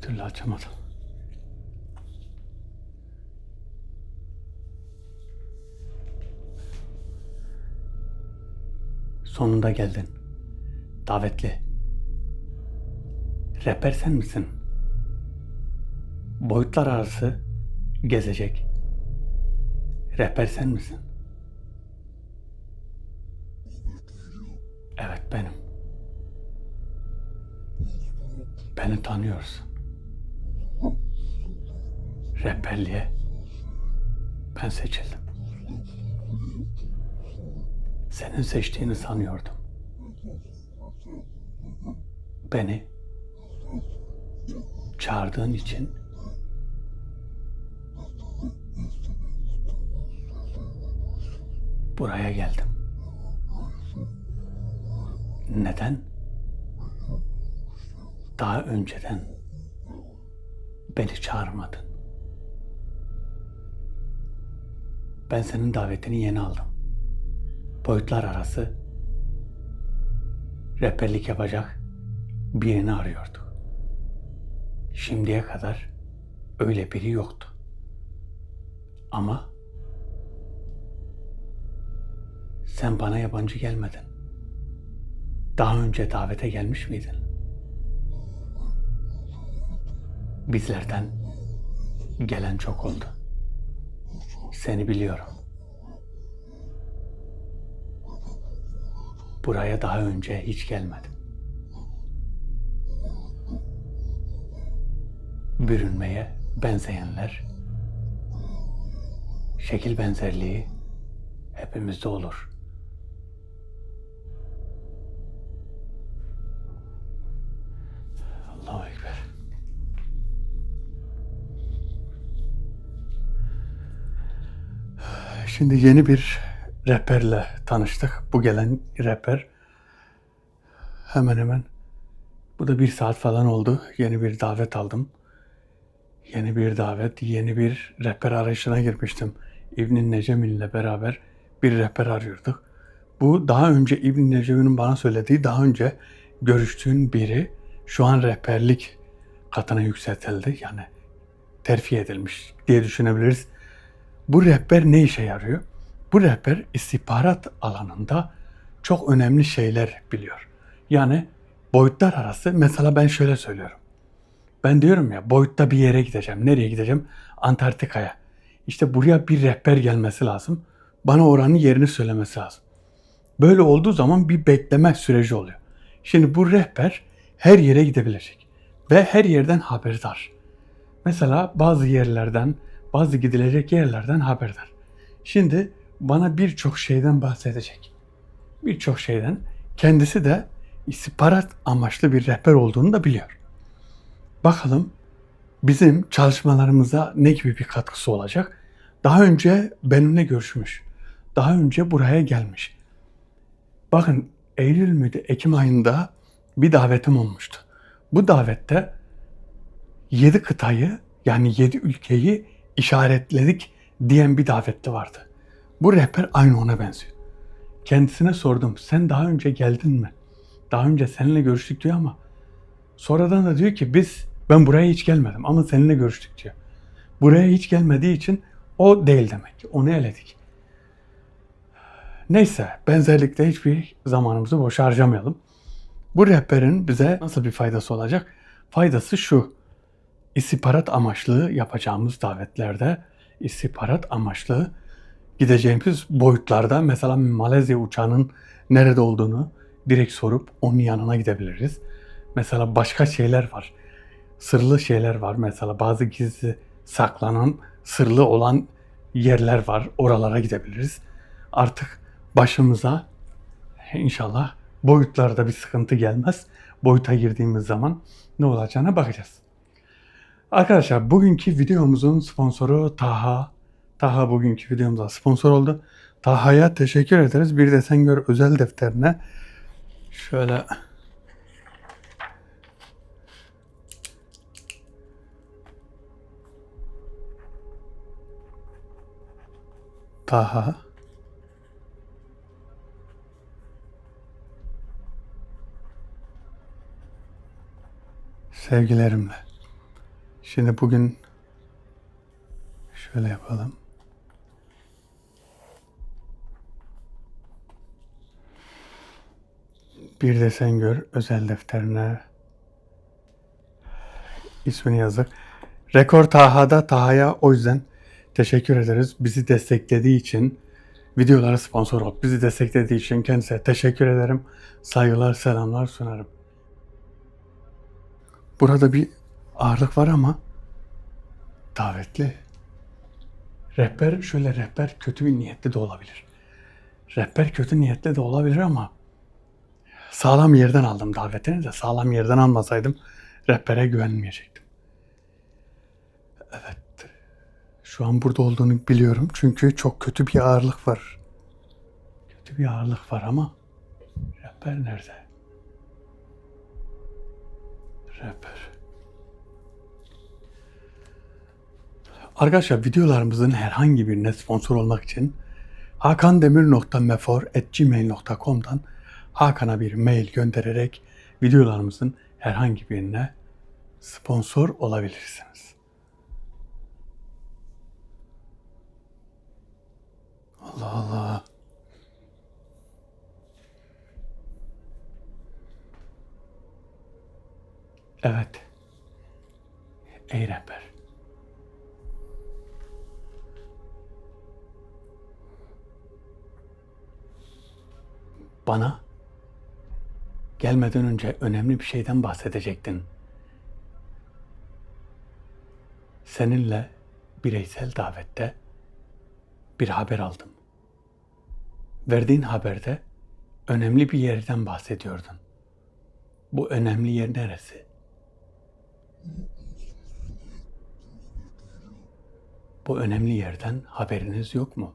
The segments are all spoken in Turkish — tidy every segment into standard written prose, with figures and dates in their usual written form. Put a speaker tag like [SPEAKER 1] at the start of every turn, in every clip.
[SPEAKER 1] türlü açamadım. Sonunda geldin. Davetli. Rehber sen misin? Boyutlar arası gezecek. Rehber sen misin? Evet benim. Beni tanıyorsun. Rehberliğe ben seçildim. Senin seçtiğini sanıyordum. Beni çağırdığın için buraya geldim. Neden? Daha önceden beni çağırmadın. Ben senin davetini yeni aldım. Boyutlar arası rehberlik yapacak birini arıyorduk. Şimdiye kadar öyle biri yoktu. Ama sen bana yabancı gelmedin. Daha önce davete gelmiş miydin? Bizlerden gelen çok oldu. Seni biliyorum. Buraya daha önce hiç gelmedim. Bürünmeye benzeyenler, şekil benzerliği hepimizde olur. Allahu Ekber. Şimdi yeni bir rehberle tanıştık. Bu gelen rehber hemen hemen bu da 1 saat falan oldu. Yeni bir davet aldım. Yeni bir davet, yeni bir rehber arayışına girmiştim. İbn-i Necemi ile beraber bir rehber arıyorduk. Bu daha önce İbn-i Necemi'nin bana söylediği, daha önce görüştüğün biri şu an rehberlik katına yükseltildi. Yani terfi edilmiş diye düşünebiliriz. Bu rehber ne işe yarıyor? Bu rehber istihbarat alanında çok önemli şeyler biliyor. Yani boyutlar arası, mesela ben şöyle söylüyorum. Ben diyorum ya, boyutta bir yere gideceğim. Nereye gideceğim? Antarktika'ya. İşte buraya bir rehber gelmesi lazım. Bana oranın yerini söylemesi lazım. Böyle olduğu zaman bir bekleme süreci oluyor. Şimdi bu rehber her yere gidebilecek ve her yerden haberdar. Mesela bazı yerlerden, bazı gidilecek yerlerden haberdar. Şimdi bana birçok şeyden bahsedecek. Birçok şeyden. Kendisi de istihbarat amaçlı bir rehber olduğunu da biliyor. Bakalım bizim çalışmalarımıza ne gibi bir katkısı olacak? Daha önce benimle görüşmüş. Daha önce buraya gelmiş. Bakın, Eylül müydü, Ekim ayında bir davetim olmuştu. Bu davette 7 kıtayı, yani 7 ülkeyi işaretledik diyen bir davetli vardı. Bu rehber aynı ona benziyor. Kendisine sordum, sen daha önce geldin mi? Daha önce seninle görüştük diyor ama sonradan da diyor ki ben buraya hiç gelmedim ama seninle görüştük diyor. Buraya hiç gelmediği için o değil demek. Onu eledik. Neyse, benzerlikte hiçbir zamanımızı boş harcamayalım. Bu rehberin bize nasıl bir faydası olacak? Faydası şu: istihbarat amaçlı yapacağımız davetlerde, istihbarat amaçlı gideceğimiz boyutlarda, mesela Malezya uçağının nerede olduğunu direkt sorup onun yanına gidebiliriz. Mesela başka şeyler var. Sırlı şeyler var. Mesela bazı gizli saklanan, sırlı olan yerler var. Oralara gidebiliriz. Artık başımıza inşallah boyutlarda bir sıkıntı gelmez. Boyuta girdiğimiz zaman ne olacağına bakacağız. Arkadaşlar, bugünkü videomuzun sponsoru Taha. Taha bugünkü videomuza sponsor oldu. Taha'ya teşekkür ederiz. Bir de Sen Gör özel defterine şöyle Taha sevgilerimle. Şimdi bugün şöyle yapalım. Bir de sen gör özel defterine ismini yazdık. Rekor Taha'ya o yüzden teşekkür ederiz. Bizi desteklediği için, videolara sponsor olup bizi desteklediği için kendisine teşekkür ederim. Saygılar, selamlar sunarım. Burada bir ağırlık var ama davetli. Rehber kötü bir niyetli de olabilir. Rehber kötü niyetli de olabilir ama sağlam yerden aldım davetini de. Sağlam yerden almasaydım rehbere güvenmeyecektim. Evet. Şu an burada olduğunu biliyorum çünkü çok kötü bir ağırlık var. Kötü bir ağırlık var ama rehber nerede? Rehber. Arkadaşlar videolarımızın herhangi birine sponsor olmak için hakandemir.mefor@gmail.com'dan Hakan'a bir mail göndererek videolarımızın herhangi birine sponsor olabilirsiniz. Allah Allah. Evet. Ey rehber. Bana gelmeden önce önemli bir şeyden bahsedecektin. Seninle bireysel davette bir haber aldım. Verdiğin haberde önemli bir yerden bahsediyordun. Bu önemli yer neresi? Bu önemli yerden haberiniz yok mu?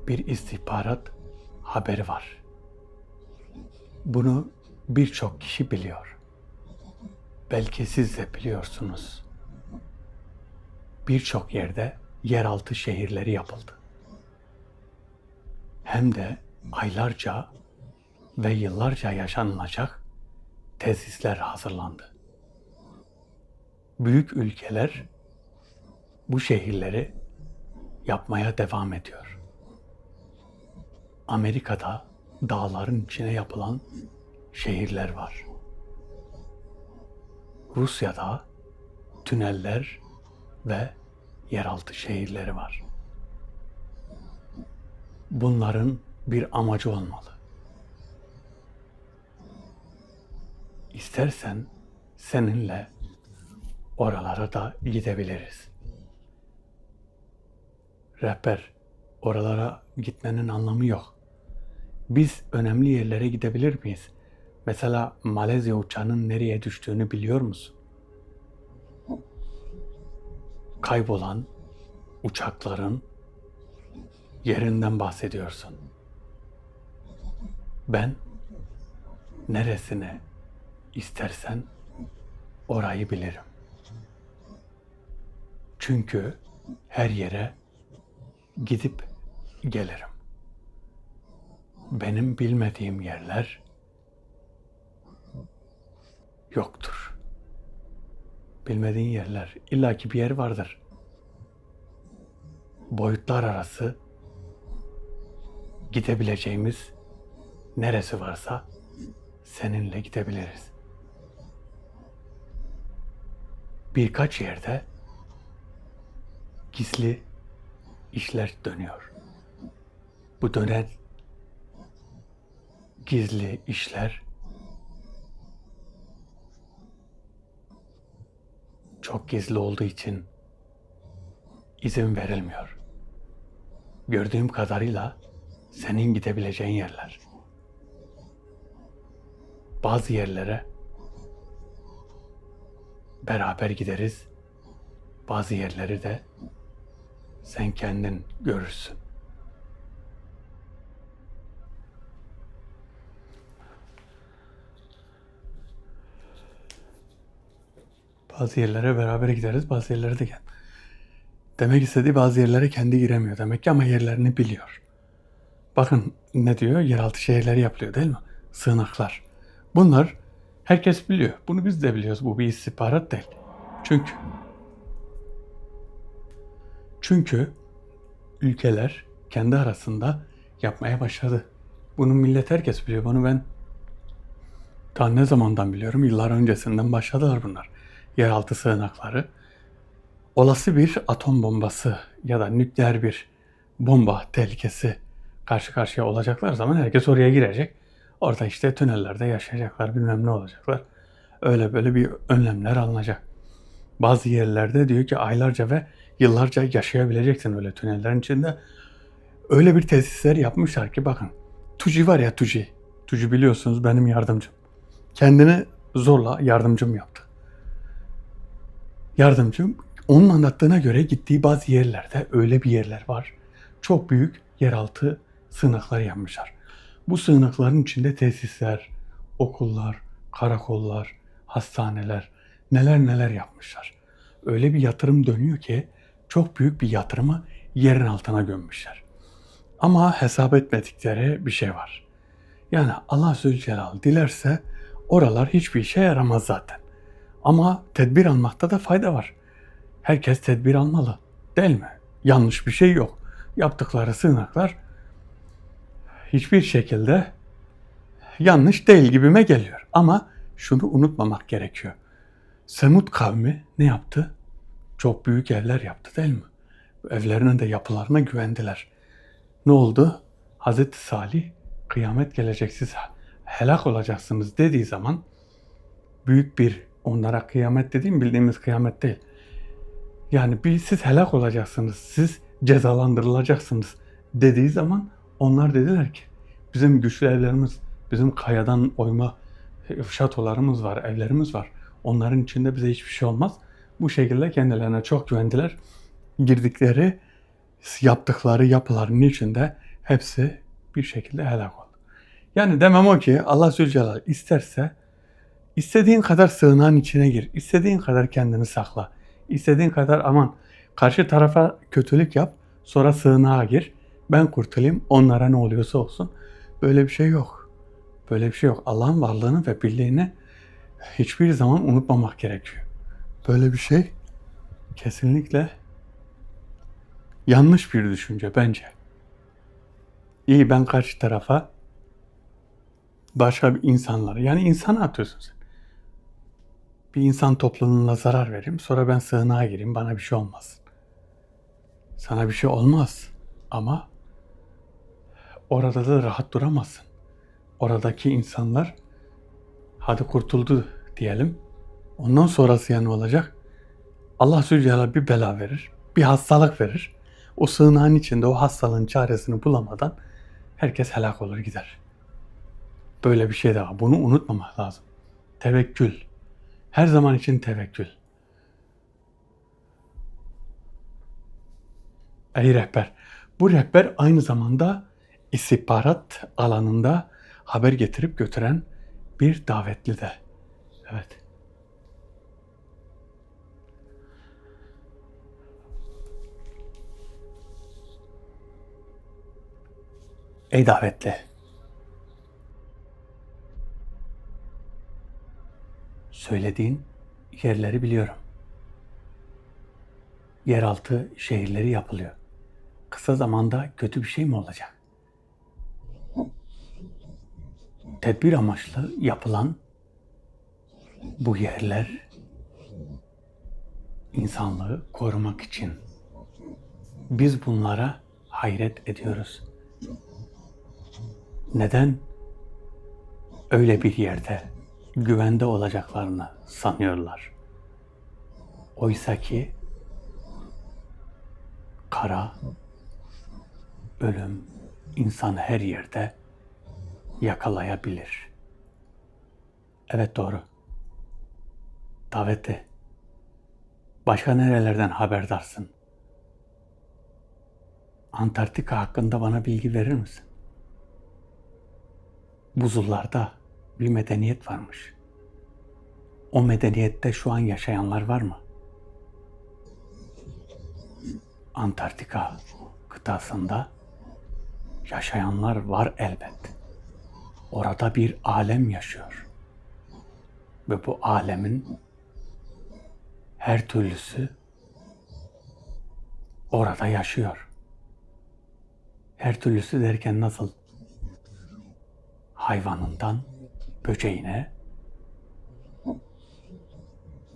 [SPEAKER 1] Bir istihbarat haberi var. Bunu birçok kişi biliyor. Belki siz de biliyorsunuz. Birçok yerde yeraltı şehirleri yapıldı. Hem de aylarca ve yıllarca yaşanılacak tesisler hazırlandı. Büyük ülkeler bu şehirleri yapmaya devam ediyor. Amerika'da dağların içine yapılan şehirler var. Rusya'da tüneller ve yeraltı şehirleri var. Bunların bir amacı olmalı. İstersen seninle oralara da gidebiliriz. Rehber, oralara gitmenin anlamı yok. Biz önemli yerlere gidebilir miyiz? Mesela Malezya uçağının nereye düştüğünü biliyor musun? Kaybolan uçakların yerinden bahsediyorsun. Ben neresine istersen orayı bilirim. Çünkü her yere gidip gelirim. Benim bilmediğim yerler yoktur. Bilmediğin yerler, illaki bir yer vardır. Boyutlar arası gidebileceğimiz neresi varsa seninle gidebiliriz. Birkaç yerde gizli işler dönüyor. Bu dönen gizli işler çok gizli olduğu için izin verilmiyor. Gördüğüm kadarıyla senin gidebileceğin yerler. Bazı yerlere beraber gideriz. Bazı yerleri de sen kendin görürsün. Bazı yerlere beraber gideriz, bazı yerlere de gel. Demek istediği bazı yerlere kendi giremiyor demek ki ama yerlerini biliyor. Bakın ne diyor? Yeraltı şehirleri yapılıyor değil mi? Sığınaklar. Bunlar Herkes biliyor. Bunu biz de biliyoruz. Bu bir istihbarat değil. Çünkü ülkeler kendi arasında yapmaya başladı. Bunu millet herkes biliyor. Bunu ben daha ne zamandan biliyorum? Yıllar öncesinden başladılar bunlar. Yeraltı sığınakları. Olası bir atom bombası ya da nükleer bir bomba tehlikesi karşı karşıya olacaklar zaman herkes oraya girecek. Orada işte tünellerde yaşayacaklar, bilmem ne olacaklar. Öyle böyle bir önlemler alınacak. Bazı yerlerde diyor ki aylarca ve yıllarca yaşayabileceksin öyle tünellerin içinde. Öyle bir tesisler yapmışlar ki bakın. TUCI var ya TUCI. TUCI biliyorsunuz benim yardımcım. Kendini zorla yardımcım yaptı. Yardımcım onun anlattığına göre gittiği bazı yerlerde öyle bir yerler var. Çok büyük yeraltı sığınaklar yapmışlar. Bu sığınakların içinde tesisler, okullar, karakollar, hastaneler, neler neler yapmışlar. Öyle bir yatırım dönüyor ki çok büyük bir yatırımı yerin altına gömmüşler. Ama hesap etmedikleri bir şey var. Yani Allah Zülcelal dilerse oralar hiçbir işe yaramaz zaten. Ama tedbir almakta da fayda var. Herkes tedbir almalı, değil mi? Yanlış bir şey yok. Yaptıkları sığınaklar hiçbir şekilde yanlış değil gibime geliyor. Ama şunu unutmamak gerekiyor. Semud kavmi ne yaptı? Çok büyük evler yaptı değil mi? Evlerinin de yapılarına güvendiler. Ne oldu? Hazreti Salih kıyamet gelecek siz helak olacaksınız dediği zaman büyük bir onlara kıyamet dediğim bildiğimiz kıyamet değil. Yani siz helak olacaksınız, siz cezalandırılacaksınız dediği zaman onlar dediler ki bizim güçlü evlerimiz, bizim kayadan oyma şatolarımız var, evlerimiz var. Onların içinde bize hiçbir şey olmaz. Bu şekilde kendilerine çok güvendiler. Girdikleri, yaptıkları yapıların içinde hepsi bir şekilde helak oldu. Yani demem o ki Allah Zülcelal isterse istediğin kadar sığınağın içine gir, istediğin kadar kendini sakla, istediğin kadar aman karşı tarafa kötülük yap, sonra sığınağa gir, ben kurtulayım, onlara ne oluyorsa olsun. Böyle bir şey yok. Böyle bir şey yok. Allah'ın varlığını ve birliğini hiçbir zaman unutmamak gerekiyor. Böyle bir şey kesinlikle yanlış bir düşünce bence. İyi ben karşı tarafa başka bir insanlara yani insana atıyorsun sen. Bir insan topluluğuna zarar vereyim sonra ben sığınağa gireyim bana bir şey olmaz. Sana bir şey olmaz ama orada da rahat duramazsın. Oradaki insanlar hadi kurtuldu diyelim. Ondan sonrası yani olacak. Allah Zülcelal bir bela verir, bir hastalık verir. O sığınağın içinde o hastalığın çaresini bulamadan herkes helak olur gider. Böyle bir şey de var. Bunu unutmamak lazım. Tevekkül. Her zaman için tevekkül. Ey rehber. Bu rehber aynı zamanda istihbarat alanında haber getirip götüren bir davetli de. Evet. Ey davetli. Söylediğin yerleri biliyorum. Yeraltı şehirleri yapılıyor. Kısa zamanda kötü bir şey mi olacak? Tedbir amaçlı yapılan bu yerler insanlığı korumak için. Biz bunlara hayret ediyoruz. Neden öyle bir yerde güvende olacaklarını sanıyorlar? Oysa ki kara, ölüm insan her yerde yakalayabilir. Evet doğru. Daveti. Başka nerelerden haberdarsın? Antarktika hakkında bana bilgi verir misin? Buzullarda bir medeniyet varmış. O medeniyette şu an yaşayanlar var mı? Antarktika kıtasında yaşayanlar var elbet. Orada bir alem yaşıyor. ve bu alemin her türlüsü orada yaşıyor. Her türlüsü derken nasıl? Hayvanından böceğine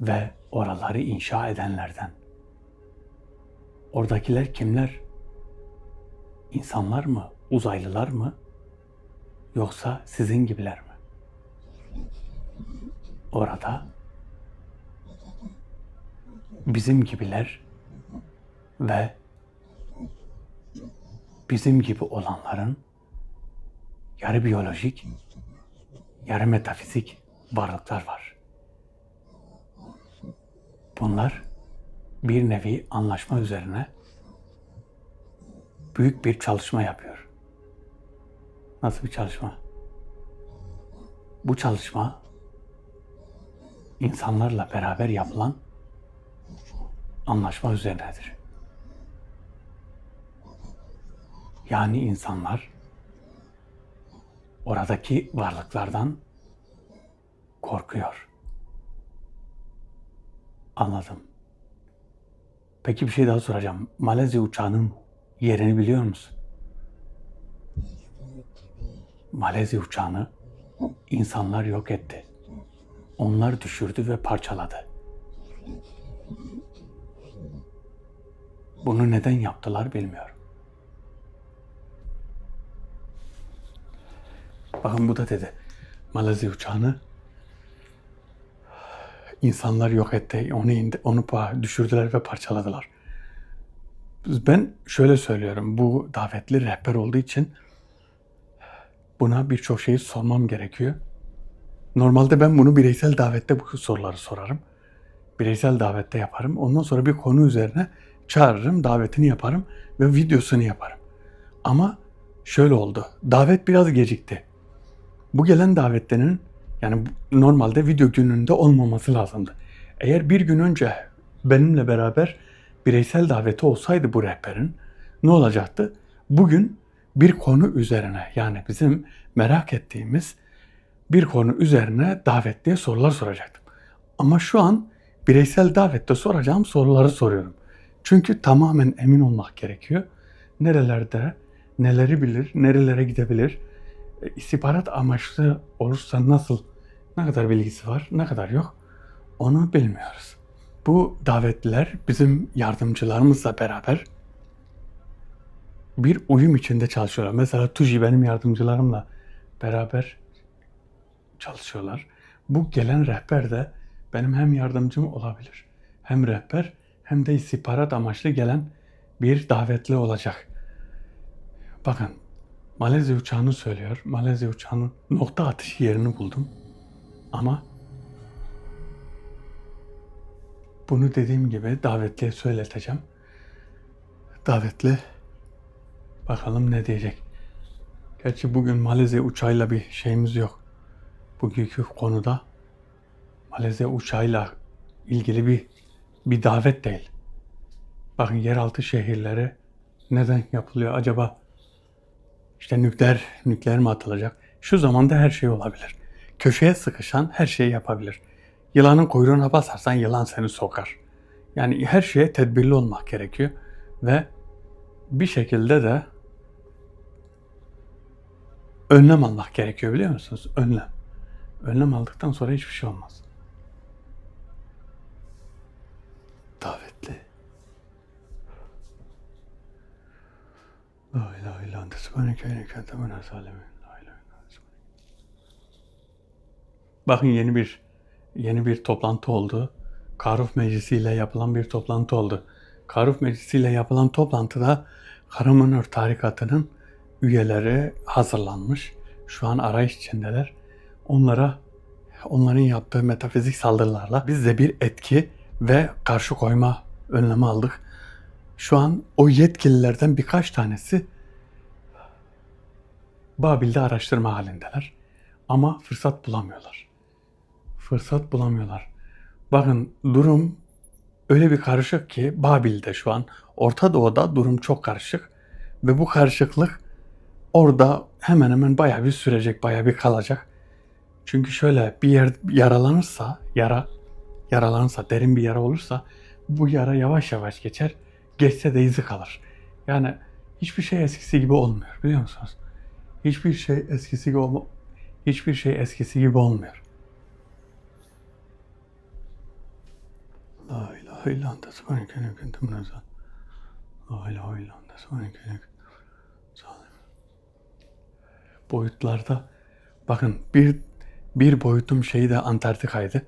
[SPEAKER 1] ve oraları inşa edenlerden. Oradakiler kimler? İnsanlar mı? Uzaylılar mı? Yoksa sizin gibiler mi? Orada bizim gibiler ve bizim gibi olanların yarı biyolojik, yarı metafizik varlıklar var. Bunlar bir nevi anlaşma üzerine büyük bir çalışma yapıyor. Nasıl bir çalışma? Bu çalışma insanlarla beraber yapılan anlaşma üzerinedir. Yani insanlar oradaki varlıklardan korkuyor. Anladım. Peki bir şey daha soracağım. Malezya uçağının yerini biliyor musun? Malezya uçağını insanlar yok etti. Onlar düşürdü ve parçaladı. Bunu neden yaptılar bilmiyorum. Bakın bu da dedi. Malezya uçağını insanlar yok etti. Onu düşürdüler ve parçaladılar. Ben şöyle söylüyorum. Bu davetli rehber olduğu için buna birçok şeyi sormam gerekiyor. Normalde ben bunu bireysel davette bu soruları sorarım. Bireysel davette yaparım. Ondan sonra bir konu üzerine çağırırım, davetini yaparım ve videosunu yaparım. Ama şöyle oldu. Davet biraz gecikti. Bu gelen davetlerin yani normalde video gününde olmaması lazımdı. Eğer bir gün önce benimle beraber bireysel daveti olsaydı bu rehberin ne olacaktı? Bugün bir konu üzerine yani bizim merak ettiğimiz bir konu üzerine davetliye sorular soracaktım. Ama şu an bireysel davette soracağım soruları soruyorum. Çünkü tamamen emin olmak gerekiyor. Nerelerde, neleri bilir, nerelere gidebilir, istihbarat amaçlı olursa nasıl, ne kadar bilgisi var, ne kadar yok onu bilmiyoruz. Bu davetliler bizim yardımcılarımızla beraber bir uyum içinde çalışıyorlar. Mesela Tuji benim yardımcılarımla beraber çalışıyorlar. Bu gelen rehber de benim hem yardımcım olabilir, hem rehber hem de istihbarat amaçlı gelen bir davetli olacak. Bakın Malezya uçağını söylüyor. Malezya uçağının nokta atışı yerini buldum. Ama bunu dediğim gibi davetliye söyleteceğim. Davetli bakalım ne diyecek. Gerçi bugün Malezya uçağıyla bir şeyimiz yok. Bugünkü konuda Malezya uçağıyla ilgili bir davet değil. Bakın yeraltı şehirleri neden yapılıyor acaba? İşte nükleer mi atılacak? Şu zamanda her şey olabilir. Köşeye sıkışan her şeyi yapabilir. Yılanın kuyruğuna basarsan yılan seni sokar. Yani her şeye tedbirli olmak gerekiyor ve bir şekilde de önlem almak gerekiyor biliyor musunuz? Önlem. Önlem aldıktan sonra hiçbir şey olmaz. Davetli. La ilahe illa ente subhaneke inneke ente minel zalimin. Bakın yeni bir toplantı oldu. Karuf Meclisi ile yapılan bir toplantı oldu. Karuf Meclisi ile yapılan toplantıda Karamanör tarikatının üyeleri hazırlanmış. Şu an arayış içindeler. Onların yaptığı metafizik saldırılarla biz de bir etki ve karşı koyma önlemi aldık. Şu an o yetkililerden birkaç tanesi Babil'de araştırma halindeler. Ama fırsat bulamıyorlar. Bakın durum öyle bir karışık ki Babil'de şu an Orta Doğu'da durum çok karışık ve bu karışıklık orada hemen hemen bayağı bir sürecek, bayağı bir kalacak. Çünkü şöyle bir yer yaralanırsa, derin bir yara olursa bu yara yavaş yavaş geçer. Geçse de izi kalır. Yani hiçbir şey eskisi gibi olmuyor, biliyor musunuz? Hiçbir şey eskisi gibi olmuyor. La ilahe illallah subhaneke ne kuntum minez-zalimin. La ilahe illallah subhaneke ne kuntum minez-zalimin. Boyutlarda bakın bir boyutum şeyi de Antarktika'ydı.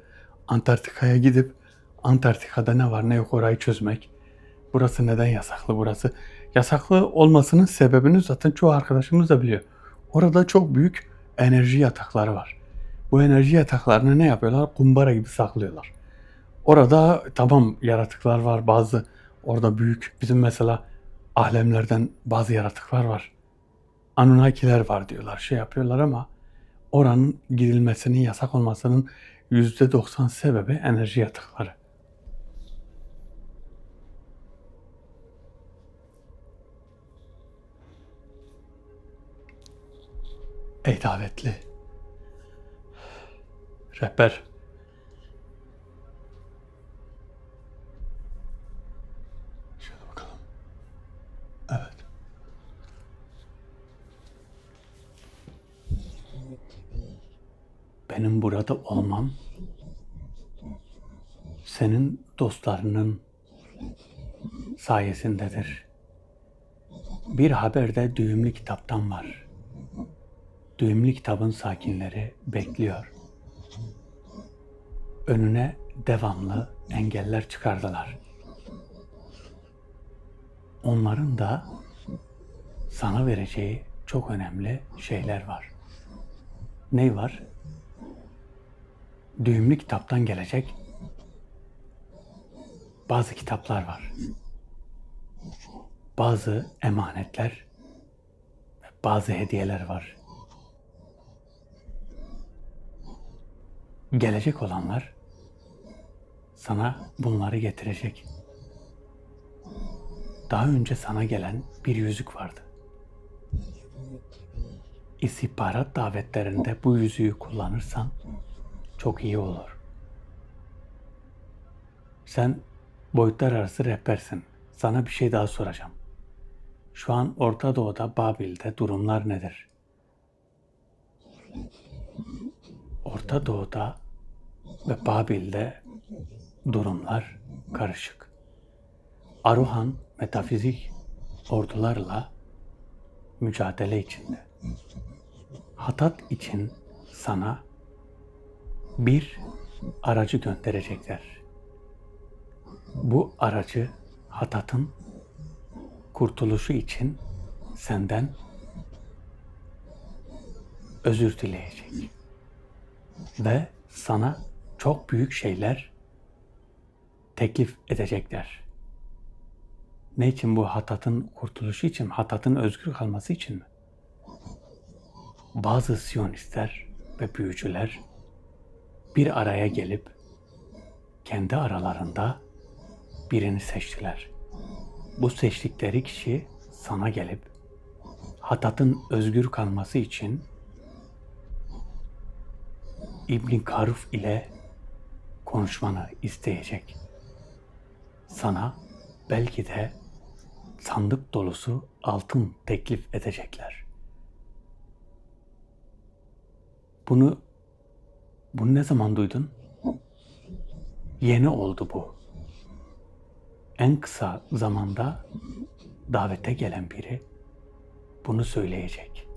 [SPEAKER 1] Antarktika'ya gidip Antarktika'da ne var ne yok orayı çözmek. Burası neden yasaklı burası? Yasaklı olmasının sebebini zaten çoğu arkadaşımız da biliyor. Orada çok büyük enerji yatakları var. Bu enerji yataklarını ne yapıyorlar? Kumbara gibi saklıyorlar. Orada tamam yaratıklar var, bazı orada büyük bizim mesela alemlerden bazı yaratıklar var. Anunnakiler var diyorlar, şey yapıyorlar ama oranın gidilmesinin yasak olmasının %90 sebebi enerji yatakları. Ey davetli rehber, şöyle bakalım. Evet. Benim burada olmam senin dostlarının sayesindedir. Bir haber de Düğümlü Kitap'tan var. Düğümlü Kitap'ın sakinleri bekliyor. Önüne devamlı engeller çıkardılar. Onların da sana vereceği çok önemli şeyler var. Ne var? Düğümlü Kitap'tan gelecek bazı kitaplar var. Bazı emanetler ve bazı hediyeler var. Gelecek olanlar sana bunları getirecek. Daha önce sana gelen bir yüzük vardı. İstihbarat davetlerinde bu yüzüğü kullanırsan çok iyi olur. Sen boyutlar arası rehbersin. Sana bir şey daha soracağım. Şu an Orta Doğu'da, Babil'de durumlar nedir? Orta Doğu'da ve Babil'de durumlar karışık. Aruhan metafizik ordularla mücadele içinde. Hatat için sana bir aracı gönderecekler. Bu aracı Hatat'ın kurtuluşu için senden özür dileyecek. Ve sana çok büyük şeyler teklif edecekler. Ne için bu Hatat'ın kurtuluşu için, Hatat'ın özgür kalması için mi? Bazı Siyonistler ve büyücüler bir araya gelip kendi aralarında birini seçtiler. Bu seçtikleri kişi sana gelip Hatat'ın özgür kalması için İbn Karuf ile konuşmanı isteyecek. Sana belki de sandık dolusu altın teklif edecekler. Bunu ne zaman duydun? Yeni oldu bu. En kısa zamanda davete gelen biri bunu söyleyecek.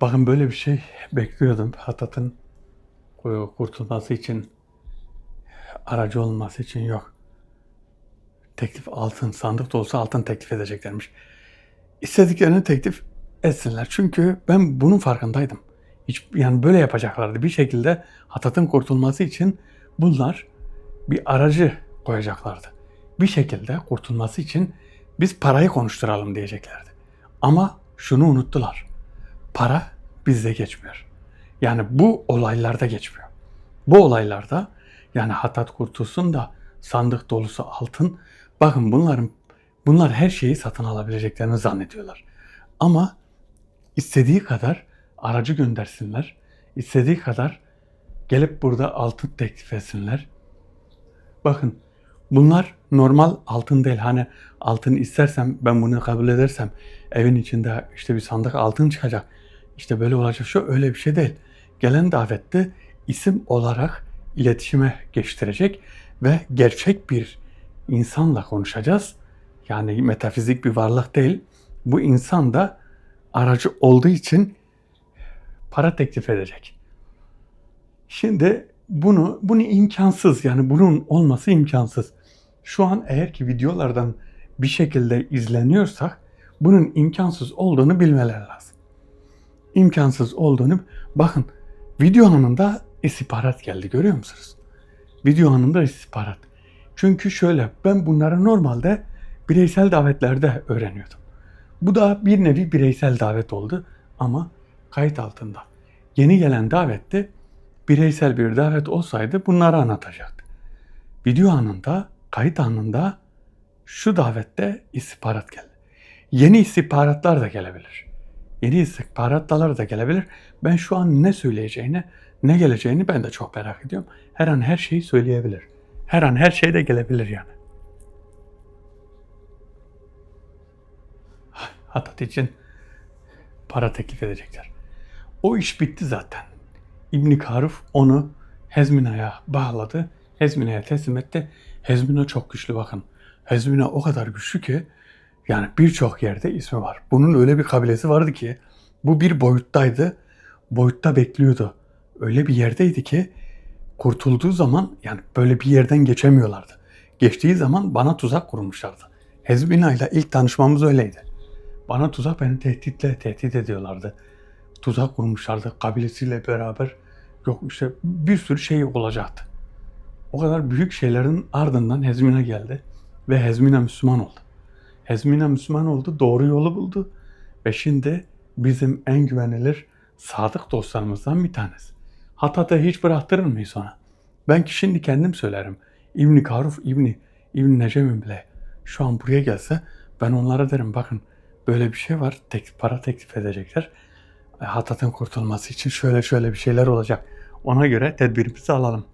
[SPEAKER 1] Bakın böyle bir şey bekliyordum. Hatat'ın kurtulması için, aracı olması için yok. Teklif altın, sandık dolusu altın teklif edeceklermiş. İstediklerini teklif etsinler. Çünkü ben bunun farkındaydım. Yani böyle yapacaklardı. Bir şekilde Hatat'ın kurtulması için bunlar bir aracı koyacaklardı. Bir şekilde kurtulması için biz parayı konuşturalım diyeceklerdi. Ama şunu unuttular. Para bizde geçmiyor. Yani bu olaylarda geçmiyor. Bu olaylarda Yani Hatat kurtulsun da sandık dolusu altın. Bakın bunlar her şeyi satın alabileceklerini zannediyorlar. Ama istediği kadar aracı göndersinler. İstediği kadar gelip burada altın teklif etsinler. Bakın bunlar normal altın değil. Hani altın istersem ben bunu kabul edersem evin içinde işte bir sandık altın çıkacak. İşte böyle olacak. Şu öyle bir şey değil. Gelen davette isim olarak iletişime geçtirecek ve gerçek bir insanla konuşacağız. Yani metafizik bir varlık değil. Bu insan da aracı olduğu için para teklif edecek. Şimdi bunu imkansız, yani bunun olması imkansız. Şu an eğer ki videolardan bir şekilde izleniyorsak bunun imkansız olduğunu bilmeleri lazım. İmkansız olduğunu, bakın video anında istihbarat geldi, görüyor musunuz? Video anında istihbarat. Çünkü şöyle, ben bunları normalde bireysel davetlerde öğreniyordum. Bu da bir nevi bireysel davet oldu ama kayıt altında. Yeni gelen davette bireysel bir davet olsaydı bunları anlatacaktı. Video anında, kayıt anında şu davette istihbarat geldi. Yeni istihbaratlar da gelebilir. Yeni istihbaratlar da gelebilir. Ben şu an ne söyleyeceğini, ne geleceğini ben de çok merak ediyorum. Her an her şeyi söyleyebilir. Her an her şey de gelebilir yani. Hatat için para teklif edecekler. O iş bitti zaten. İbn Karuf onu Hezmina'ya bağladı. Hezmina'ya teslim etti. Hezmina çok güçlü, bakın. Hezmina o kadar güçlü ki yani birçok yerde ismi var. Bunun öyle bir kabilesi vardı ki bu bir boyuttaydı. Boyutta bekliyordu. Öyle bir yerdeydi ki kurtulduğu zaman yani böyle bir yerden geçemiyorlardı. Geçtiği zaman bana tuzak kurmuşlardı. Hezmina ile ilk tanışmamız öyleydi. Bana beni tehdit ediyorlardı. Tuzak kurmuşlardı kabilesiyle beraber. Yok işte bir sürü şey olacaktı. O kadar büyük şeylerin ardından Hezmina geldi ve Hezmina Müslüman oldu. Hezmina Müslüman oldu, doğru yolu buldu ve şimdi bizim en güvenilir sadık dostlarımızdan bir tanesi. Hatat'ı hiç bıraktırır mıyız ona? Ben ki şimdi kendim söylerim. İbn Karuf, İbn Necem'in bile şu an buraya gelse ben onlara derim, bakın böyle bir şey var, para teklif edecekler. Hatat'ın kurtulması için şöyle bir şeyler olacak. Ona göre tedbirimizi alalım.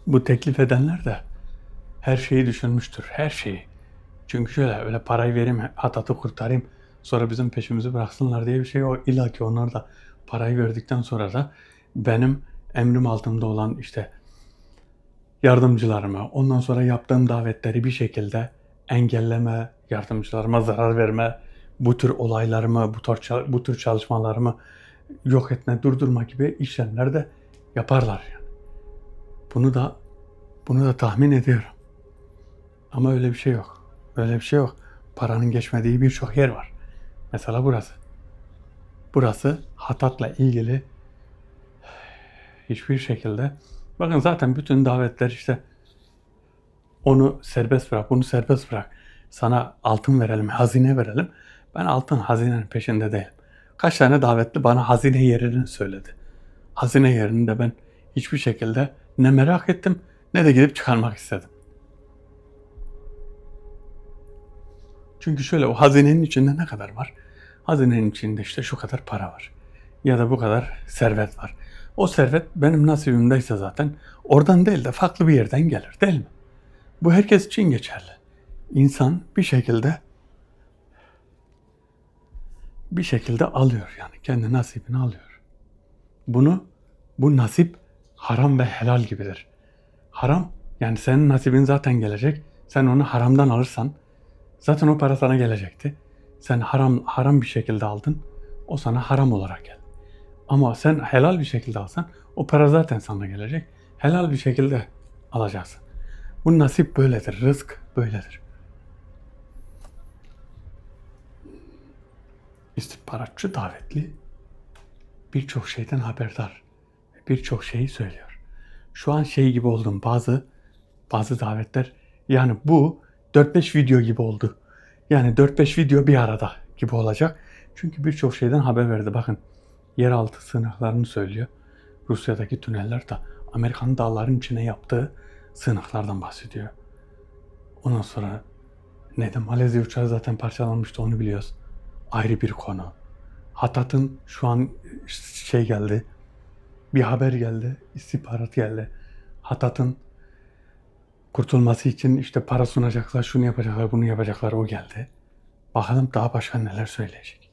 [SPEAKER 1] Bu teklif edenler de her şeyi düşünmüştür, her şeyi. Çünkü şöyle, öyle parayı vereyim, Hatat'ı kurtarayım, sonra bizim peşimizi bıraksınlar diye bir şey yok. İlla ki onlar da parayı verdikten sonra da benim emrim altında olan işte yardımcılarımı, ondan sonra yaptığım davetleri bir şekilde engelleme, yardımcılarıma zarar verme, bu tür olaylarımı, bu tür çalışmalarımı yok etme, durdurma gibi işlemler de yaparlar yani. Bunu da tahmin ediyorum. Ama öyle bir şey yok. Öyle bir şey yok. Paranın geçmediği birçok yer var. Mesela burası. Burası Hatat'la ilgili hiçbir şekilde, bakın zaten bütün davetler işte onu serbest bırak, bunu serbest bırak. Sana altın verelim, hazine verelim. Ben altın, hazinenin peşinde değilim. Kaç tane davetli bana hazine yerini söyledi. Hazine yerini de ben hiçbir şekilde ne merak ettim ne de gidip çıkarmak istedim. Çünkü şöyle, o hazinenin içinde ne kadar var? Hazinenin içinde işte şu kadar para var. Ya da bu kadar servet var. O servet benim nasibimdeyse zaten oradan değil de farklı bir yerden gelir, değil mi? Bu herkes için geçerli. İnsan bir şekilde alıyor yani. Kendi nasibini alıyor. Bu nasip haram ve helal gibidir. Haram, yani senin nasibin zaten gelecek. Sen onu haramdan alırsan zaten o para sana gelecekti. Sen haram bir şekilde aldın. O sana haram olarak geldi. Ama sen helal bir şekilde alsan o para zaten sana gelecek. Helal bir şekilde alacaksın. Bu nasip böyledir. Rızk böyledir. İstihbaratçı davetli birçok şeyden haberdar. Birçok şeyi söylüyor. Şu an şey gibi oldum, bazı davetler, yani bu 4-5 video gibi oldu. Yani 4-5 video bir arada gibi olacak. Çünkü birçok şeyden haber verdi. Bakın, yeraltı sığınaklarını söylüyor. Rusya'daki tüneller de Amerika'nın dağların içine yaptığı sığınaklardan bahsediyor. Ondan sonra neden Malezya uçağı zaten parçalanmıştı onu biliyoruz. Ayrı bir konu. Hatat'ın şu an geldi. Bir haber geldi. İstihbarat geldi. Hatat'ın kurtulması için işte para sunacaklar, şunu yapacaklar, bunu yapacaklar, o geldi. Bakalım daha başka neler söyleyecek.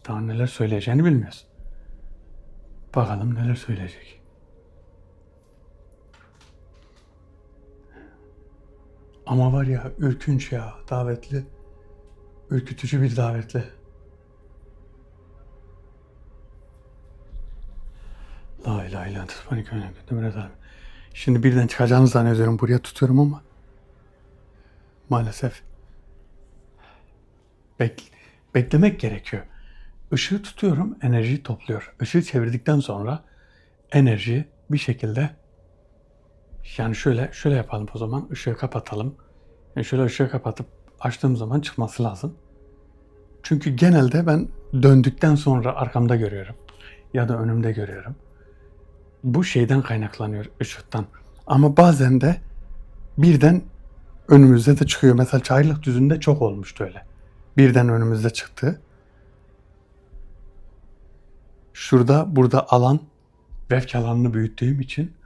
[SPEAKER 1] Daha neler söyleyeceğini bilmiyoruz. Bakalım neler söyleyecek. Ama var ya ürkünç ya davetli. Ürkütücü bir davetli. La ilahe illallah. Şimdi birden çıkacağını zannediyorum. Buraya tutuyorum ama maalesef beklemek gerekiyor. Işığı tutuyorum, enerjiyi topluyor. Işığı çevirdikten sonra enerji bir şekilde, yani şöyle yapalım o zaman. Işığı kapatalım. Yani şöyle ışığı kapatıp açtığım zaman çıkması lazım. Çünkü genelde ben döndükten sonra arkamda görüyorum. Ya da önümde görüyorum. Bu şeyden kaynaklanıyor, ışıktan. Ama bazen de birden önümüzde de çıkıyor. Mesela Çayırlıkdüzü'nde çok olmuştu öyle. Birden önümüzde çıktı. Burada alan, vefk alanını büyüttüğüm için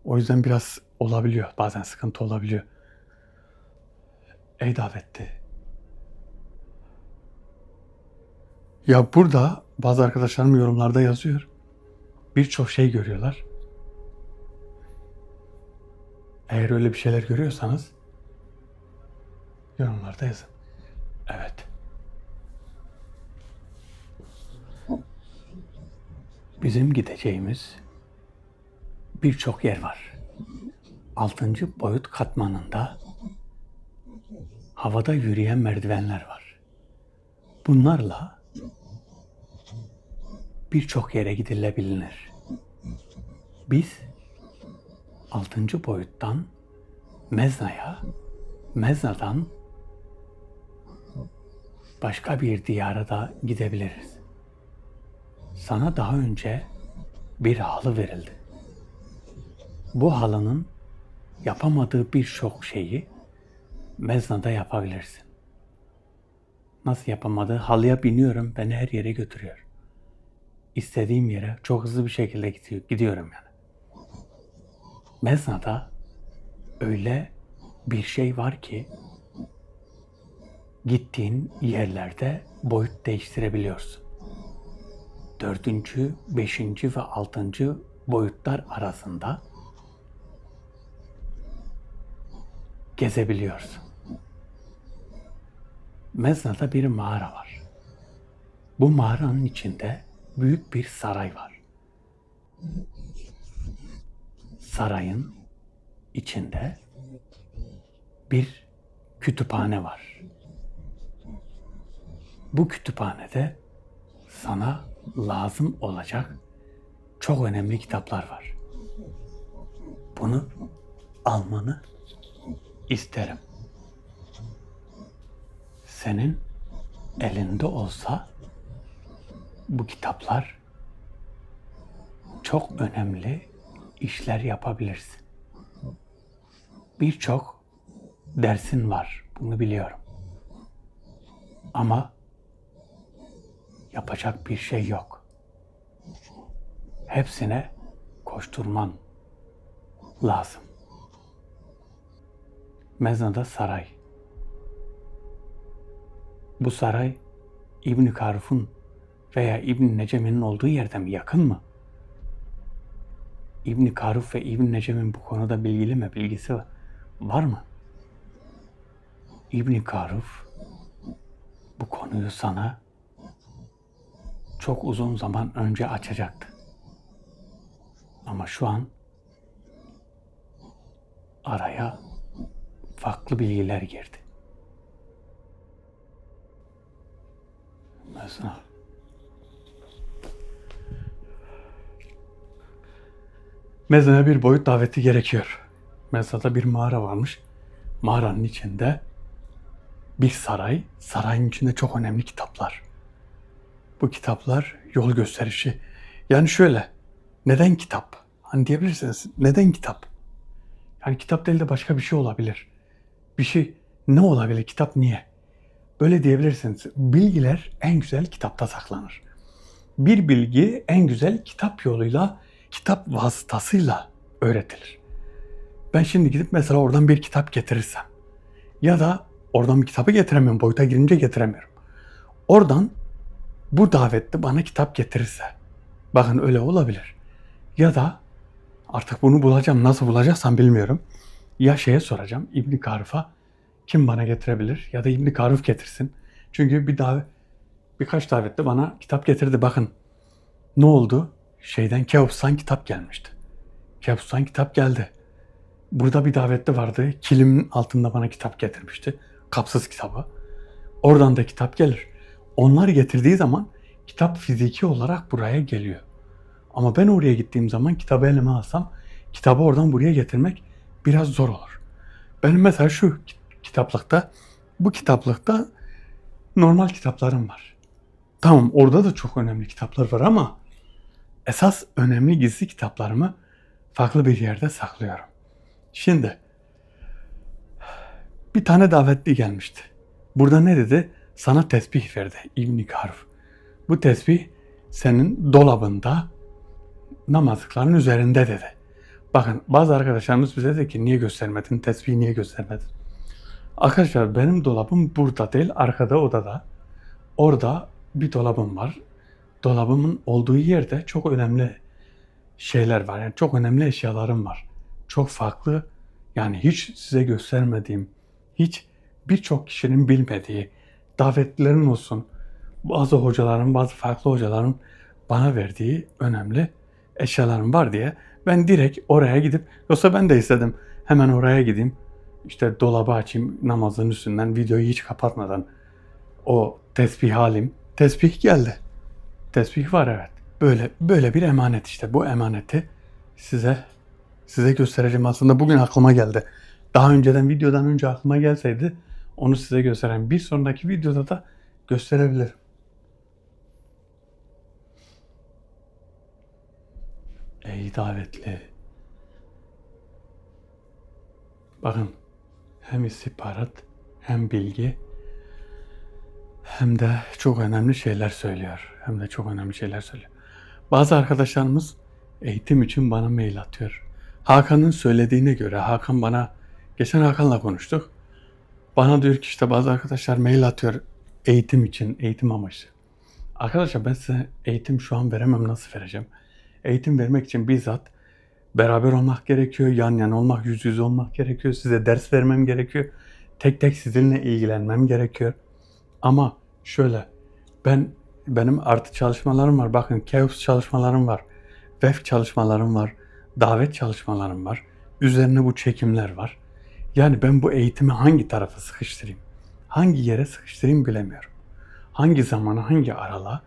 [SPEAKER 1] o yüzden biraz olabiliyor. Bazen sıkıntı olabiliyor. Ey davetli. Ya burada bazı arkadaşlarım yorumlarda yazıyor. Birçok şey görüyorlar. Eğer öyle bir şeyler görüyorsanız yorumlarda yazın. Evet. Bizim gideceğimiz birçok yer var. 6. boyut katmanında havada yürüyen merdivenler var. Bunlarla birçok yere gidilebilir. Biz 6. boyuttan Mezna'ya, Mezna'dan başka bir diyara da gidebiliriz. Sana daha önce bir halı verildi. Bu halının yapamadığı birçok şeyi Mezna'da yapabilirsin. Nasıl yapamadığı? Halıya biniyorum, beni her yere götürüyor. İstediğim yere çok hızlı bir şekilde gidiyorum yani. Mezna'da öyle bir şey var ki gittiğin yerlerde boyut değiştirebiliyorsun. 4., 5. ve 6. boyutlar arasında gezebiliyorsun. Mezna'da bir mağara var. Bu mağaranın içinde büyük bir saray var. Sarayın içinde bir kütüphane var. Bu kütüphanede sana lazım olacak çok önemli kitaplar var. Bunu almanı isterim. Senin elinde olsa bu kitaplar çok önemli işler yapabilirsin. Birçok dersin var, bunu biliyorum. Ama yapacak bir şey yok. Hepsine koşturman lazım. Mezna'da saray. Bu saray İbn-i Karuf'un veya İbn Necem'in olduğu yerden mi, yakın mı? İbn Karuf ve İbn Necem'in bu konuda bilgili mi? Bilgisi var mı? İbn Karuf bu konuyu sana çok uzun zaman önce açacaktı. Ama şu an araya farklı bilgiler girdi. Mesela Mezna'ya bir boyut daveti gerekiyor. Mezna'da bir mağara varmış. Mağaranın içinde bir saray. Sarayın içinde çok önemli kitaplar. Bu kitaplar yol gösterişi. Yani şöyle, Neden kitap? Hani diyebilirsiniz, neden kitap? Yani kitap değil de başka bir şey olabilir. Bir şey ne olabilir? Kitap niye? Böyle diyebilirsiniz. Bilgiler en güzel kitapta saklanır. Bir bilgi en güzel kitap yoluyla, kitap vasıtasıyla öğretilir. Ben şimdi gidip mesela oradan bir kitap getirirsem ya da oradan bir kitabı getiremiyorum, boyuta girince getiremiyorum. Oradan bu davetli bana kitap getirirse, bakın öyle olabilir. Ya da artık bunu bulacağım, nasıl bulacaksam bilmiyorum. Ya şeye soracağım, İbn Karuf'a kim bana getirebilir ya da İbn Karuf getirsin. Çünkü birkaç davette bana kitap getirdi. Bakın ne oldu? Keops'tan kitap gelmişti. Keops'tan kitap geldi. Burada bir davette vardı. Kilimin altında bana kitap getirmişti. Kapsız kitabı. Oradan da kitap gelir. Onlar getirdiği zaman kitap fiziki olarak buraya geliyor. Ama ben oraya gittiğim zaman kitabı elime alsam kitabı oradan buraya getirmek biraz zor olur. Benim mesela bu kitaplıkta normal kitaplarım var. Tamam, orada da çok önemli kitaplar var ama esas önemli gizli kitaplarımı farklı bir yerde saklıyorum. Şimdi bir tane davetli gelmişti. Burada ne dedi? Sana tesbih verdi İbn Karuf. Bu tesbih senin dolabında namazlıkların üzerinde dedi. Bakın bazı arkadaşlarımız bize dedi ki niye göstermedin? Tesbihi niye göstermedin? Arkadaşlar benim dolabım burada değil, arkada odada. Orada bir dolabım var. Dolabımın olduğu yerde çok önemli şeyler var. Yani çok önemli eşyalarım var. Çok farklı, yani hiç size göstermediğim, hiç birçok kişinin bilmediği, davetlilerin olsun, bazı hocaların, bazı farklı hocaların bana verdiği önemli eşyalarım var diye ben direkt oraya gidip, yoksa ben de istedim hemen oraya gideyim, işte dolabı açayım namazın üstünden videoyu hiç kapatmadan o tesbih alayım. Tesbih geldi. Tesbih var, evet. Böyle bir emanet işte. Bu emaneti size göstereceğim. Aslında bugün aklıma geldi. Daha önceden videodan önce aklıma gelseydi onu size gösteren bir sonraki videoda da gösterebilirim. Ey davetli. Bakın hem istihbarat hem bilgi hem de çok önemli şeyler söylüyor. Bazı arkadaşlarımız eğitim için bana mail atıyor. Hakan'ın söylediğine göre, geçen Hakan'la konuştuk. Bana diyor ki işte bazı arkadaşlar mail atıyor eğitim için, eğitim amaçlı. Arkadaşlar ben size eğitim şu an veremem, nasıl vereceğim? Eğitim vermek için bizzat beraber olmak gerekiyor, yan yana olmak, yüz yüze olmak gerekiyor. Size ders vermem gerekiyor. Tek tek sizinle ilgilenmem gerekiyor. Ama şöyle, benim artı çalışmalarım var. Bakın Keops çalışmalarım var. VEF çalışmalarım var. Davet çalışmalarım var. Üzerine bu çekimler var. Yani ben bu eğitimi hangi tarafa sıkıştırayım? Hangi yere sıkıştırayım bilemiyorum. Hangi zamana, hangi aralığa?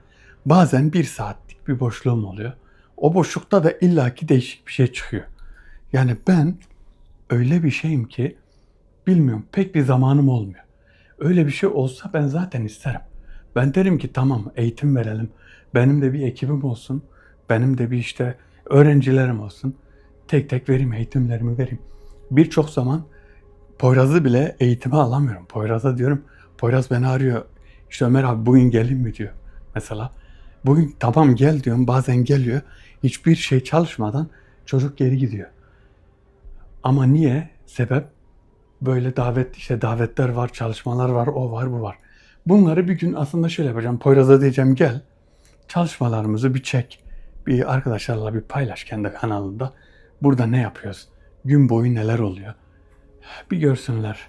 [SPEAKER 1] Bazen bir saatlik bir boşluğum oluyor. O boşlukta da illaki değişik bir şey çıkıyor. Yani ben öyle bir şeyim ki bilmiyorum, pek bir zamanım olmuyor. Öyle bir şey olsa ben zaten isterim. Ben derim ki tamam, eğitim verelim. Benim de bir ekibim olsun. Benim de bir işte öğrencilerim olsun. Tek tek vereyim, eğitimlerimi vereyim. Birçok zaman Poyraz'ı bile eğitime alamıyorum. Poyraz'a diyorum. Poyraz beni arıyor. İşte Ömer abi bugün geleyim mi diyor. Mesela bugün tamam gel diyorum. Bazen geliyor. Hiçbir şey çalışmadan çocuk geri gidiyor. Ama niye? Sebep böyle davetler var, çalışmalar var, o var, bu var. Bunları bir gün aslında şöyle yapacağım. Poyraz'a diyeceğim gel, çalışmalarımızı bir çek. Bir arkadaşlarla bir paylaş kendi kanalında. Burada ne yapıyoruz? Gün boyu neler oluyor? Bir görsünler.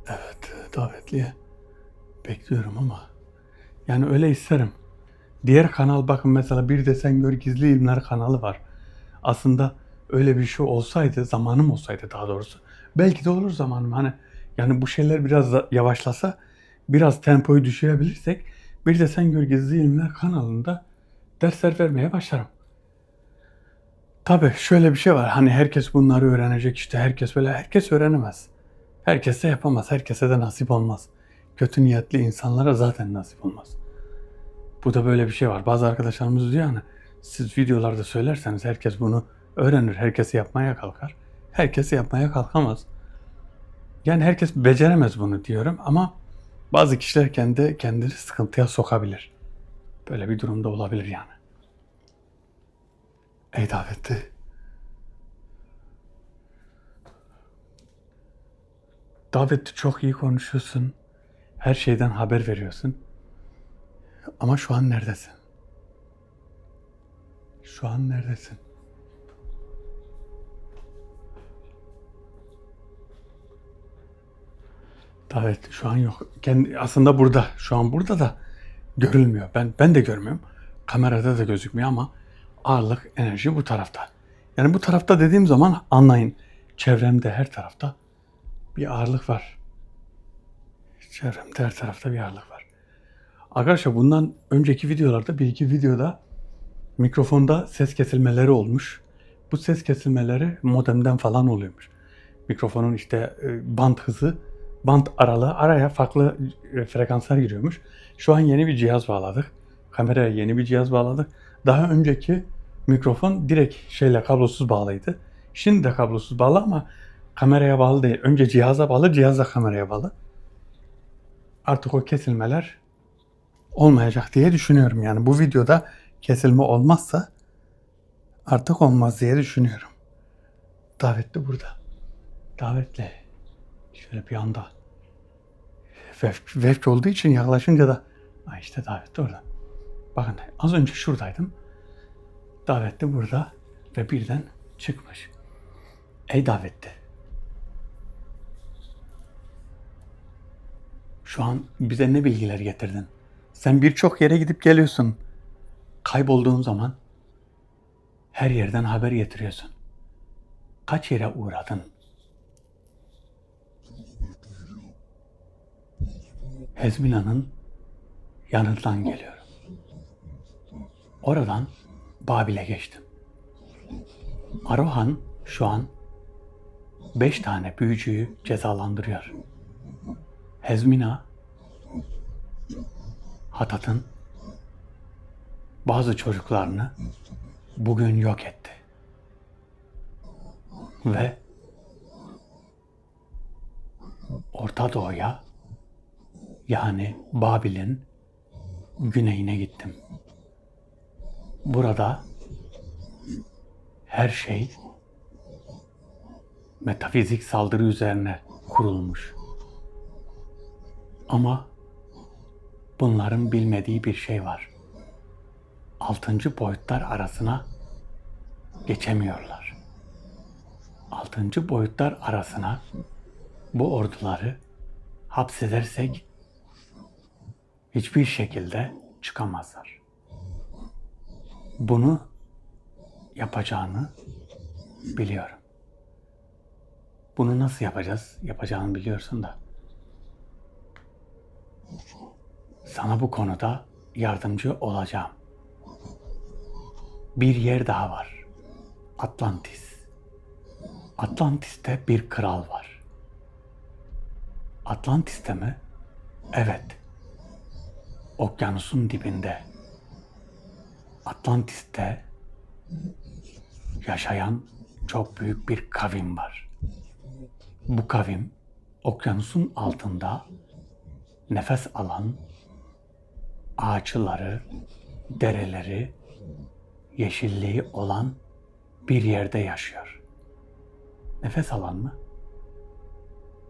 [SPEAKER 1] Evet, davetliye bekliyorum ama yani öyle isterim. Diğer kanal, bakın mesela Bir de Sen Gör Gizli İlmler kanalı var. Aslında öyle bir şey olsaydı, zamanım olsaydı daha doğrusu, belki de olur zamanım. Yani bu şeyler biraz da yavaşlasa, biraz tempoyu düşürebilirsek Bir de Sen Gör Gizli İlmler kanalında dersler vermeye başlarım. Tabii şöyle bir şey var. Hani herkes bunları öğrenecek, işte herkes öğrenemez. Herkes de yapamaz. Herkese de nasip olmaz. Kötü niyetli insanlara zaten nasip olmaz. Bu da böyle bir şey var. Bazı arkadaşlarımız diyor hani Siz videolarda söylerseniz herkes bunu öğrenir, herkes yapmaya kalkar. Herkes yapmaya kalkamaz. Yani herkes beceremez bunu diyorum ama bazı kişiler kendini sıkıntıya sokabilir. Böyle bir durumda olabilir yani. Ey davetli. Davetli çok iyi konuşuyorsun. Her şeyden haber veriyorsun. Ama şu an neredesin? Şu an neredesin? Davetli şu an yok. Aslında burada. Şu an burada da görülmüyor. Ben de görmüyorum. Kamerada da gözükmüyor ama ağırlık, enerji bu tarafta. Yani bu tarafta dediğim zaman anlayın. Çevremde her tarafta bir ağırlık var. Çevremde her tarafta bir ağırlık var. Arkadaşlar bundan önceki videolarda, bir iki videoda mikrofonda ses kesilmeleri olmuş. Bu ses kesilmeleri modemden falan oluyormuş. Mikrofonun işte band hızı, band aralığı araya farklı frekanslar giriyormuş. Şu an yeni bir cihaz bağladık. Kameraya yeni bir cihaz bağladık. Daha önceki mikrofon direkt kablosuz bağlıydı. Şimdi de kablosuz bağlı ama kameraya bağlı değil. Önce cihaza bağlı, cihaz da kameraya bağlı. Artık o kesilmeler olmayacak diye düşünüyorum. Yani bu videoda kesilme olmazsa artık olmaz diye düşünüyorum. Davetli burada. Davetli. Şöyle bir anda vefk olduğu için yaklaşınca da işte davetli orada. Bakın az önce şuradaydım. Davetli burada ve birden çıkmış. Ey davetli. Şu an bize ne bilgiler getirdin? Sen birçok yere gidip geliyorsun. Kaybolduğun zaman her yerden haber getiriyorsun. Kaç yere uğradın? Hezmina'nın yanından geliyorum. Oradan Babil'e geçtim. Arohan şu an 5 tane büyücüyü cezalandırıyor. Hezmina, Hatat'ın bazı çocuklarını bugün yok etti. Ve Orta Doğu'ya, yani Babil'in güneyine gittim. Burada her şey metafizik saldırı üzerine kurulmuş. Ama bunların bilmediği bir şey var. 6. boyutlar arasına geçemiyorlar. 6. boyutlar arasına bu orduları hapsedersek hiçbir şekilde çıkamazlar. Bunu yapacağını biliyorum. Bunu nasıl yapacağız? Yapacağını biliyorsun da. Sana bu konuda yardımcı olacağım. Bir yer daha var. Atlantis. Atlantis'te bir kral var. Atlantis'te mi? Evet. Okyanusun dibinde. Atlantis'te yaşayan çok büyük bir kavim var. Bu kavim okyanusun altında nefes alan ağaçları, dereleri, yeşilliği olan bir yerde yaşıyor. Nefes alan mı?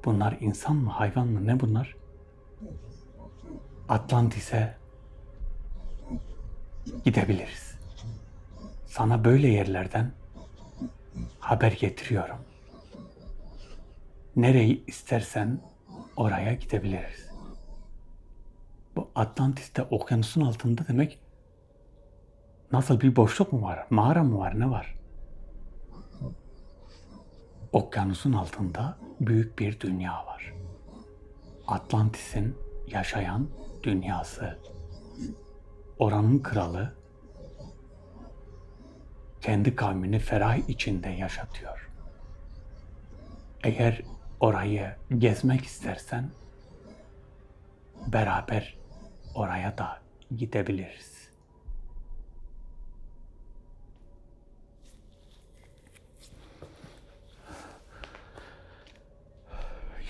[SPEAKER 1] Bunlar insan mı, hayvan mı? Ne bunlar? Atlantis'e gidebiliriz. Sana böyle yerlerden haber getiriyorum. Nereyi istersen oraya gidebiliriz. Bu Atlantis'te okyanusun altında demek nasıl bir boşluk mu var? Mağara mı var? Ne var? Okyanusun altında büyük bir dünya var. Atlantis'in yaşayan dünyası. Oranın kralı kendi kavmini ferah içinde yaşatıyor. Eğer orayı gezmek istersen beraber oraya da gidebiliriz.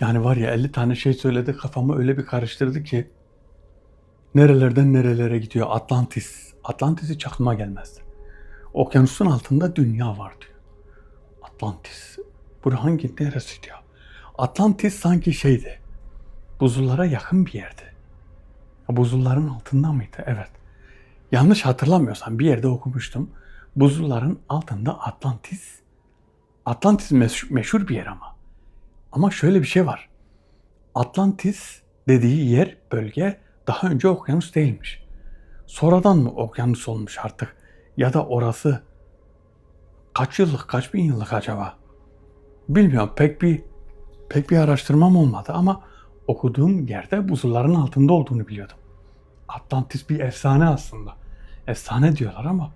[SPEAKER 1] Yani var ya 50 tane şey söyledi, kafamı öyle bir karıştırdı ki nerelerden nerelere gidiyor. Atlantis. Atlantis hiç aklıma gelmezdi. Okyanusun altında dünya var diyor. Atlantis. Bu hangi neresiydi ya? Atlantis sanki şeydi. Buzullara yakın bir yerdi. Buzulların altında mıydı? Evet. Yanlış hatırlamıyorsam bir yerde okumuştum. Buzulların altında Atlantis. Atlantis meşhur bir yer ama. Ama şöyle bir şey var. Atlantis dediği yer, bölge daha önce okyanus değilmiş. Sonradan mı okyanus olmuş artık? Ya da orası kaç yıllık, kaç bin yıllık acaba? Bilmiyorum. Pek bir araştırmam olmadı ama okuduğum yerde buzulların altında olduğunu biliyordum. Atlantis bir efsane aslında. Efsane diyorlar ama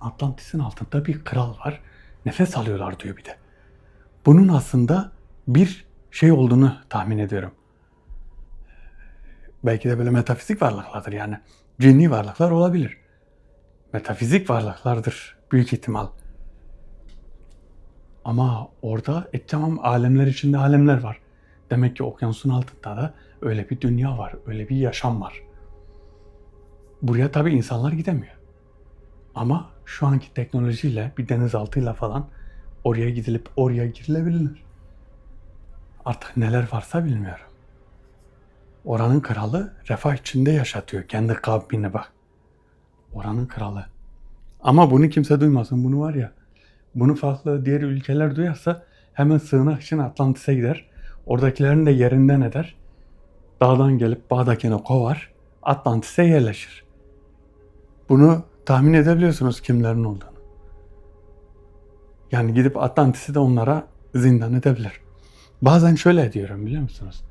[SPEAKER 1] Atlantis'in altında bir kral var. Nefes alıyorlar diyor bir de. Bunun aslında bir şey olduğunu tahmin ediyorum. Belki de böyle metafizik varlıklardır yani. Cinni varlıklar olabilir. Metafizik varlıklardır büyük ihtimal. Ama orada tamam, alemler içinde alemler var. Demek ki okyanusun altında da öyle bir dünya var, öyle bir yaşam var. Buraya tabii insanlar gidemiyor. Ama şu anki teknolojiyle, bir denizaltıyla falan oraya gidilip oraya girilebilir. Artık neler varsa bilmiyorum. Oranın kralı refah içinde yaşatıyor kendi kavmini bak. Oranın kralı. Ama bunu kimse duymasın, bunu var ya. Bunu farklı diğer ülkeler duyarsa hemen sığınak için Atlantis'e gider. Oradakilerin de yerinden eder. Dağdan gelip bağdakine kovar. Atlantis'e yerleşir. Bunu tahmin edebiliyorsunuz kimlerin olduğunu. Yani gidip Atlantis'i de onlara zindan edebilir. Bazen şöyle diyorum, biliyor musunuz?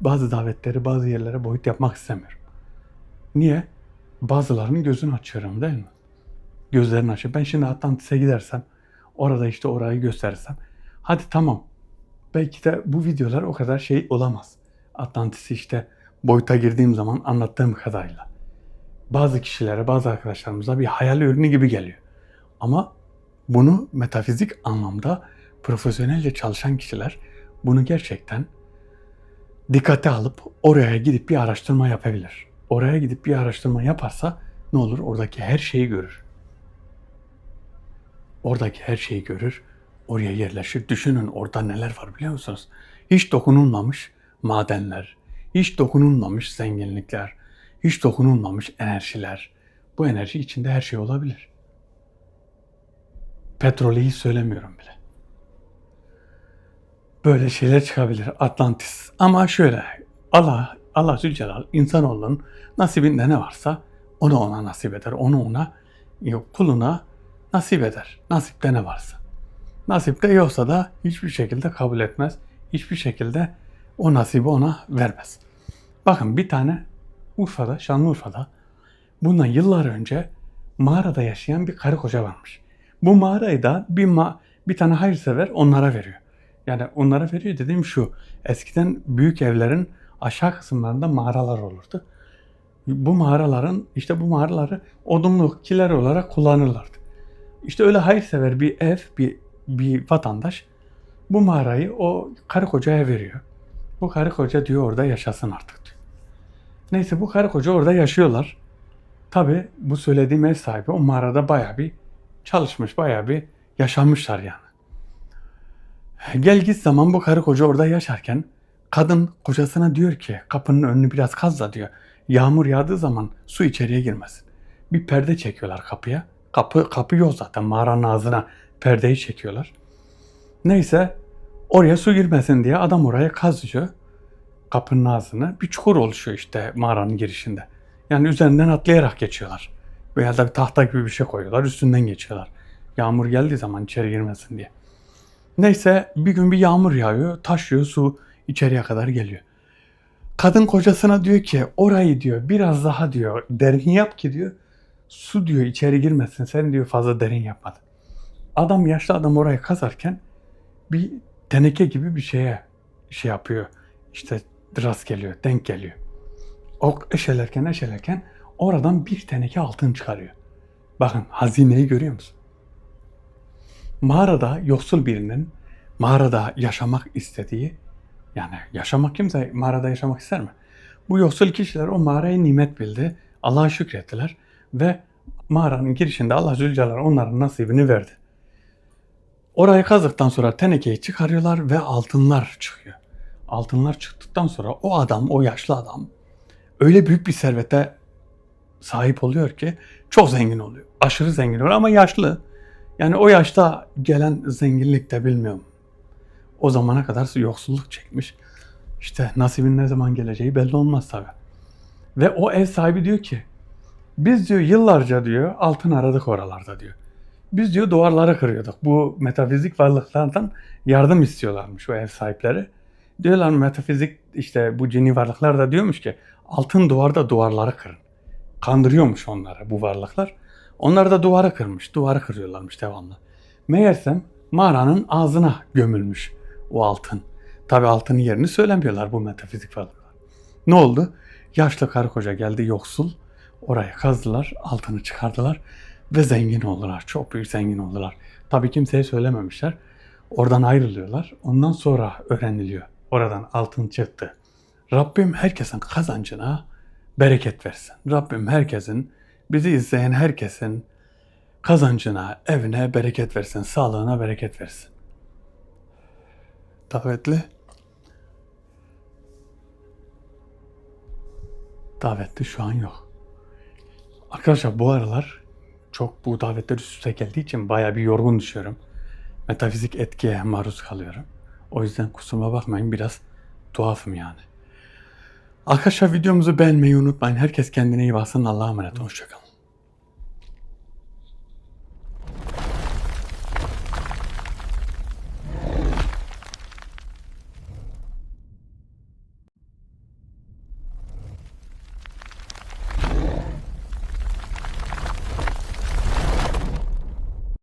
[SPEAKER 1] Bazı davetleri, bazı yerlere boyut yapmak istemiyorum. Niye? Bazılarının gözünü açıyorum, değil mi? Gözlerini açıp ben şimdi Atlantis'e gidersem, orada işte orayı gösterirsem, hadi tamam. Belki de bu videolar o kadar şey olamaz. Atlantis'i işte boyuta girdiğim zaman anlattığım kadarıyla. Bazı kişilere, bazı arkadaşlarımıza bir hayal ürünü gibi geliyor. Ama bunu metafizik anlamda profesyonelce çalışan kişiler bunu gerçekten dikkate alıp oraya gidip bir araştırma yapabilir. Oraya gidip bir araştırma yaparsa ne olur? Oradaki her şeyi görür. Oradaki her şeyi görür, oraya yerleşir. Düşünün orada neler var biliyor musunuz? Hiç dokunulmamış madenler, hiç dokunulmamış zenginlikler, hiç dokunulmamış enerjiler. Bu enerji içinde her şey olabilir. Petrolü hiç söylemiyorum bile. Böyle şeyler çıkabilir Atlantis. Ama şöyle, Allah Zülcelal insanoğlunun nasibinde ne varsa onu ona nasip eder. Onu ona, kuluna nasip eder. Nasipte ne varsa. Nasipte yoksa da hiçbir şekilde kabul etmez. Hiçbir şekilde o nasibi ona vermez. Bakın bir tane Urfa'da, Şanlıurfa'da bundan yıllar önce mağarada yaşayan bir karı koca varmış. Bu mağarayı da bir tane hayırsever onlara veriyor. Yani onlara veriyor dediğim şu, eskiden büyük evlerin aşağı kısımlarında mağaralar olurdu. Bu mağaraları odunluk, kiler olarak kullanırlardı. İşte öyle hayırsever bir vatandaş bu mağarayı o karı kocaya veriyor. Bu karı koca diyor orada yaşasın artık diyor. Neyse bu karı koca orada yaşıyorlar. Tabi bu söylediğim ev sahibi o mağarada bayağı bir çalışmış, bayağı bir yaşamışlar yani. Gel git zaman bu karı koca orada yaşarken kadın kocasına diyor ki kapının önünü biraz kaz da diyor. Yağmur yağdığı zaman su içeriye girmesin. Bir perde çekiyorlar kapıya. Kapı yok zaten, mağaranın ağzına perdeyi çekiyorlar. Neyse oraya su girmesin diye adam oraya kazıyor. Kapının ağzını bir çukur oluşuyor işte mağaranın girişinde. Yani üzerinden atlayarak geçiyorlar. Veya da bir tahta gibi bir şey koyuyorlar, üstünden geçiyorlar. Yağmur geldiği zaman içeri girmesin diye. Neyse bir gün bir yağmur yağıyor, taşıyor, su içeriye kadar geliyor. Kadın kocasına diyor ki orayı diyor biraz daha diyor derin yap ki diyor su diyor içeri girmesin, sen diyor fazla derin yapmadın. Yaşlı adam orayı kazarken bir teneke gibi bir şeye şey yapıyor. İşte rast geliyor, denk geliyor. O eşelerken oradan bir teneke altın çıkarıyor. Bakın hazineyi görüyor musun? Mağarada yoksul birinin mağarada yaşamak istediği, yani yaşamak, kimse mağarada yaşamak ister mi? Bu yoksul kişiler o mağarayı nimet bildi. Allah'a şükrettiler ve mağaranın girişinde Allah Zülcelal onların nasibini verdi. Orayı kazdıktan sonra tenekeyi çıkarıyorlar ve altınlar çıkıyor. Altınlar çıktıktan sonra o adam, o yaşlı adam öyle büyük bir servete sahip oluyor ki çok zengin oluyor. Aşırı zengin oluyor ama yaşlı. Yani o yaşta gelen zenginlik de bilmiyorum. O zamana kadar yoksulluk çekmiş. İşte nasibin ne zaman geleceği belli olmaz tabii. Ve o ev sahibi diyor ki biz diyor yıllarca diyor altın aradık oralarda diyor. Biz diyor duvarları kırıyorduk. Bu metafizik varlıklardan yardım istiyorlarmış o ev sahipleri. Diyorlar metafizik işte bu cini varlıklar da diyormuş ki altın duvarda duvarları kırın. Kandırıyormuş onları bu varlıklar. Onlar da duvarı kırmış. Duvarı kırıyorlarmış devamlı. Meğersem mağaranın ağzına gömülmüş o altın. Tabi altının yerini söylemiyorlar bu metafizik varlıklar. Ne oldu? Yaşlı karı koca geldi yoksul. Oraya kazdılar, altını çıkardılar ve zengin oldular. Çok büyük zengin oldular. Tabii kimseye söylememişler. Oradan ayrılıyorlar. Ondan sonra öğreniliyor. Oradan altın çıktı. Rabbim herkesin kazancına bereket versin. Rabbim herkesin, bizi izleyen herkesin kazancına, evine bereket versin. Sağlığına bereket versin. Davetli şu an yok. Arkadaşlar bu aralar çok bu davetler üst üste geldiği için bayağı bir yorgun düşüyorum. Metafizik etkiye maruz kalıyorum. O yüzden kusuruma bakmayın, biraz tuhafım yani. Arkadaşlar videomuzu beğenmeyi unutmayın. Herkes kendine iyi baksın. Allah'a emanet. Hoşçakalın.